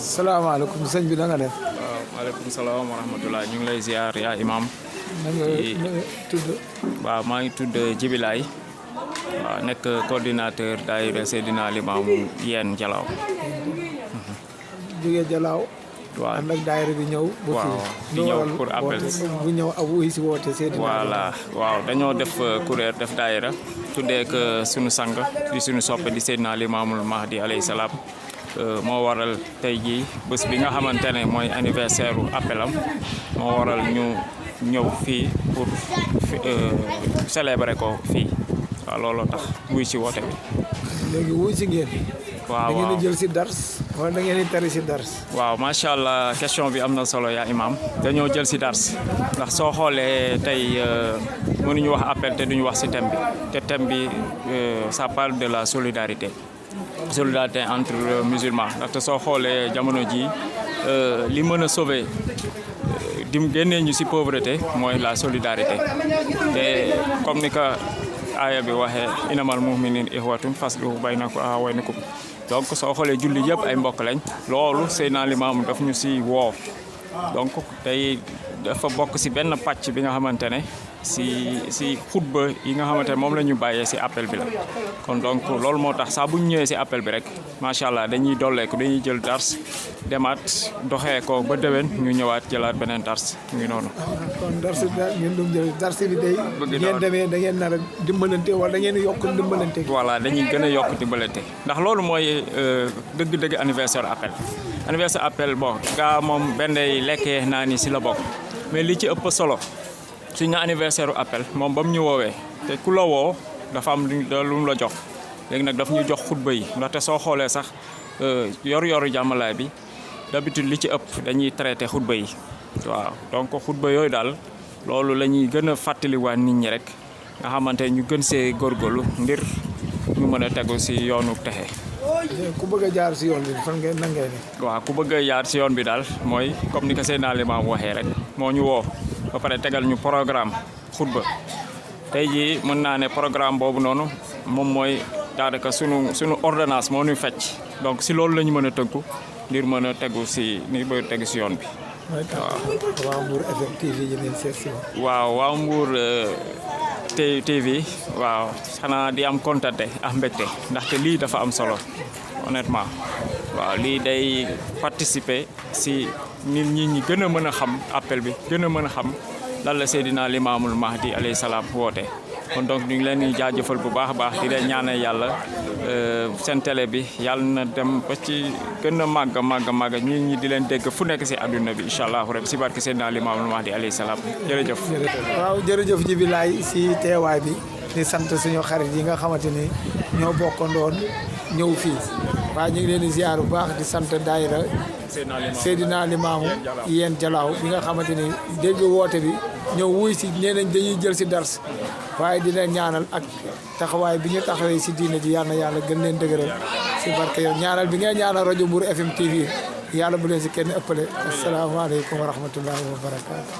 salaamaaleykum sëñ bi na nga def. waaw maaleykum salaam wa rahmatulah ñu ngi lay ziar yaa imam. na nga tudd. waaw maa ngi tudd Jibilaay. waaw nekk coordinateur daayira Seydina Limaamu Yeen Jalaaw. jógee Jalaaw. waaw ànd ak daayira bi ñëw. waaw di ñëw pour appel. bu ñëw ab wuy si woote Seydina. voilà waaw dañoo def kuréel def daayira tuddee que sunu sang di sunu soppe di Seydina Limaamul Mahdi alayhi salaam. moo waral tey jii bés bi nga xamante ne mooy anniversaire u appelam moo waral ñu ñëw fii pour célébrer ko fii waaw looloo tax wuy si woote bi. léegi wuy si ngeen. waaw da ngeen di jël si dars wala da ngeen di tari si dars. waaw macha allah question bi am na solo yaa imam dañoo jël si dars ndax soo xoolee tey mënuñu wax appel te duñu wax si thème bi te thème bi ça parle de la solidarité entre musulmans ndaxte soo xoolee jamono ji li mën a sauver dim génnee ñu si pauvreté mooy la solidarité te comme ni ka aaya bi waxee inamal mu'minin ihwatun faslihu baynakum ahawaynakum donc soo xoolee julli yëpp ay mbokk lañ loolu Seydina Limaamu daf ñu si woo donc tey dafa bokk si benn pàcc bi nga xamante ne si xutba yi nga xamante ne moom la ñu bàyyee si appel bi la kon donc loolu moo tax saa bu ñu ñëwee si appel bi rek macha allah dañuy dolleeku dañuy jël dars demaat doxee ko ba déwén ñu ñëwaat jëlaat beneen dars mu ngi noonu. kon dars ngeen doon jël dars bi day. ngeen demee da ngeen nar a dimbalante wala da ngeen yokk dimbalante. voilà dañuy gën a yokk dimbalante ndax loolu mooy dëgg-dëgg anniversaire appel. anniversaire appel bon gaa moom benn lekkee naa ni si la bokk mais li ci ëpp solo. suñu anniversaire appel moom ba mu ñu woowee te ku la woo dafa am lu mu la jox léegi nag daf ñu jox xutba yi ndaxte soo xoolee sax yor-yoru jàmmalaay bi d'habitude li ci ëpp dañuy traité xutba yi waaw donc xutba yooyu daal loolu la ñuy gën a fàttaliwaat nit ñi rek nga xamante ñu gën see góorgóorlu ngir ñu mën a tegu si yoonu texe. ku bëgg a jaar si yoon bi fan ngeen nan ngay ne. waaw ku bëgg a jaar si yoon bi daal mooy comme ni ko Seydina Limaamu waxee rek moo ñu woo. ba pare tegal ñu programme xutba tey jii mën naa ne programme boobu noonu moom mooy daanaka sunu ordonnance moo ñu fecc donc si loolu la ñu mën a tënku ngir mën a tegu si si yoon bi. waaw waa Mbour FM TV yi leen seet si waaw waa Mbour TV waaw xanaa di am kontante ak mbégte ndaxte lii dafa am solo honnêtement waaw lii day participer si. nit ñi gën a mën a xam appel bi gën a mën a xam lan la Seydina Limaamul Mahdi alayhi salaam woote kon donc ñu ngi leen di jaajëfal bu baax a baax di leen ñaanal yàlla seen télé bi yàlla na dem ba ci gën a màgg nit ñi di leen dégg fu nekk si àdduna bi incha allah rek si barke Seydina Limaamul Mahdi alayhi salaam jërëjëf. waaw jërëjëf Jibilaay si teewaay bi di sant suñu xarit yi nga xamante ni ñoo bokkandoon ñëw fii waaye ñu ngi leen di ziar bu baax di sant daayira Seydina Limaamu Yeen Jalaaw bi nga xamante ni dégg woote bi ñëw wuy si nee nañ dañuy jël si dars waaye di leen ñaanal ak taxawaay bi ñu taxawee si diine ji yal na yàlla gën leen dëgëral si barke yow ñaanal bi ngay ñaanal rajo Mbour FM TV yàlla bu leen si kenn ëppale asalaamaaleykum wa rahmatullahi wa barakaatu.